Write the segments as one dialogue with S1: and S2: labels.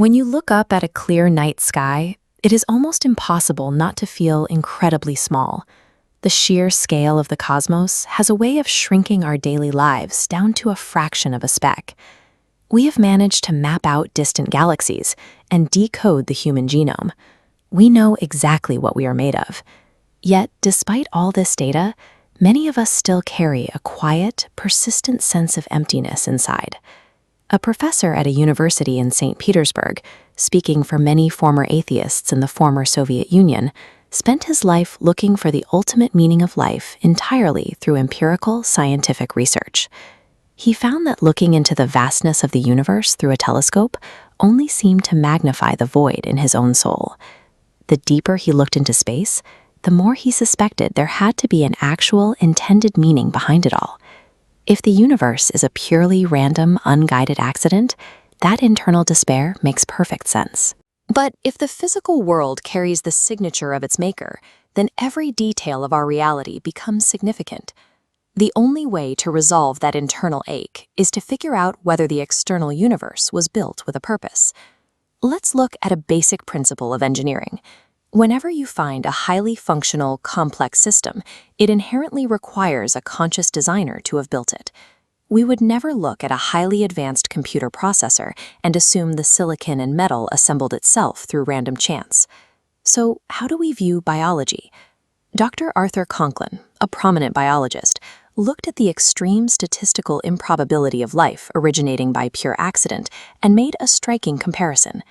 S1: When you look up at a clear night sky, it is almost impossible not to feel incredibly small. The sheer scale of the cosmos has a way of shrinking our daily lives down to a fraction of a speck. We have managed to map out distant galaxies and decode the human genome. We know exactly what we are made of. Yet, despite all this data, many of us still carry a quiet, persistent sense of emptiness inside. A professor at a university in St. Petersburg, speaking for many former atheists in the former Soviet Union, spent his life looking for the ultimate meaning of life entirely through empirical scientific research. He found that looking into the vastness of the universe through a telescope only seemed to magnify the void in his own soul. The deeper he looked into space, the more he suspected there had to be an actual intended meaning behind it all. If the universe is a purely random, unguided accident, that internal despair makes perfect sense. But if the physical world carries the signature of its maker, then every detail of our reality becomes significant. The only way to resolve that internal ache is to figure out whether the external universe was built with a purpose. Let's look at a basic principle of engineering. Whenever you find a highly functional, complex system, it inherently requires a conscious designer to have built it. We would never look at a highly advanced computer processor and assume the silicon and metal assembled itself through random chance. So, how do we view biology? Dr. Arthur Conklin, a prominent biologist, looked at the extreme statistical improbability of life originating by pure accident and made a striking comparison.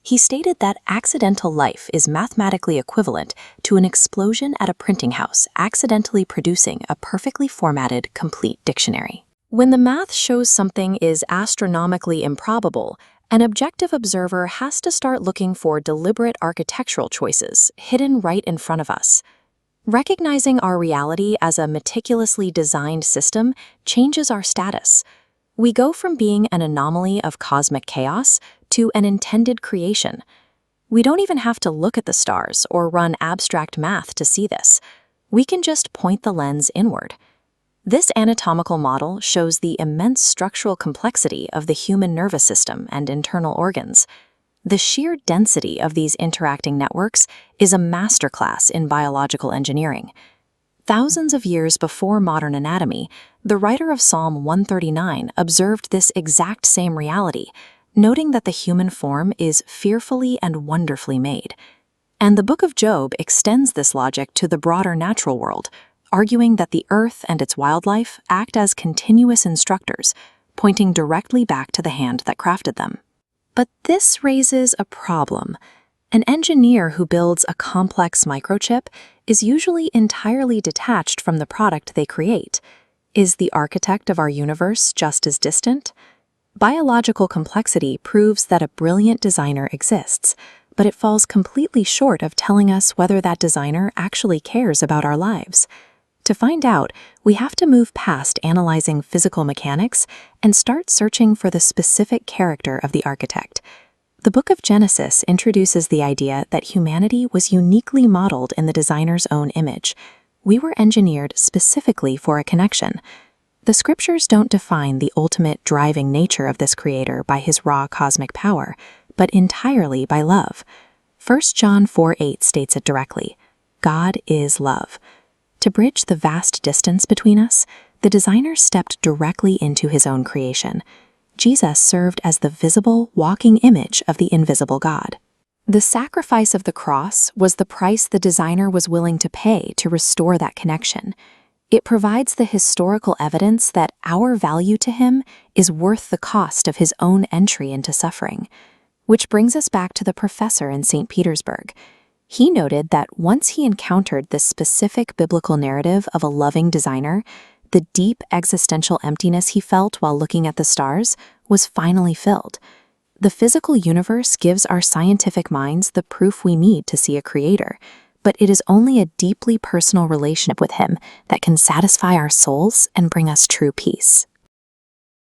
S1: He stated that accidental life is mathematically equivalent to an explosion at a printing house accidentally producing a perfectly formatted, complete dictionary. When the math shows something is astronomically improbable, an objective observer has to start looking for deliberate architectural choices hidden right in front of us. Recognizing our reality as a meticulously designed system changes our status. We go from being an anomaly of cosmic chaos to an intended creation. We don't even have to look at the stars or run abstract math to see this. We can just point the lens inward. This anatomical model shows the immense structural complexity of the human nervous system and internal organs. The sheer density of these interacting networks is a masterclass in biological engineering. Thousands of years before modern anatomy, the writer of Psalm 139 observed this exact same reality, noting that the human form is fearfully and wonderfully made. And the Book of Job extends this logic to the broader natural world, arguing that the earth and its wildlife act as continuous instructors, pointing directly back to the hand that crafted them. But this raises a problem. An engineer who builds a complex microchip is usually entirely detached from the product they create. Is the architect of our universe just as distant? Biological complexity proves that a brilliant designer exists, but it falls completely short of telling us whether that designer actually cares about our lives. To find out, we have to move past analyzing physical mechanics and start searching for the specific character of the architect. The Book of Genesis introduces the idea that humanity was uniquely modeled in the designer's own image. We were engineered specifically for a connection. The scriptures don't define the ultimate driving nature of this creator by his raw cosmic power, but entirely by love. 1 John 4:8 states it directly. God is love. To bridge the vast distance between us, the designer stepped directly into his own creation. Jesus served as the visible, walking image of the invisible God. The sacrifice of the cross was the price the designer was willing to pay to restore that connection. It provides the historical evidence that our value to him is worth the cost of his own entry into suffering. Which brings us back to the professor in St. Petersburg. He noted that once he encountered this specific biblical narrative of a loving designer, the deep existential emptiness he felt while looking at the stars was finally filled. The physical universe gives our scientific minds the proof we need to see a creator, but it is only a deeply personal relationship with him that can satisfy our souls and bring us true peace.